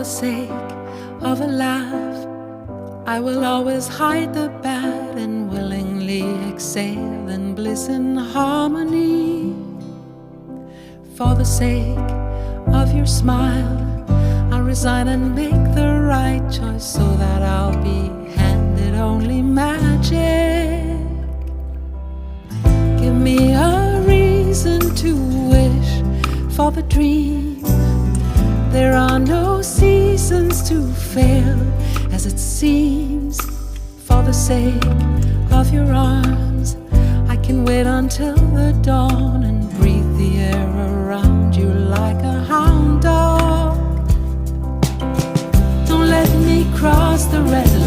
sake of a laugh, I will always hide the bad and willingly exhale in bliss and harmony. For the sake of your smile, I'll resign and make the right choice so that I'll be handed only magic. Give me a reason to wish for the dream. There are no seasons to fail, as it seems. For the sake of your arms, I can wait until the dawn and breathe the air around you like a hound dog. Don't let me cross the red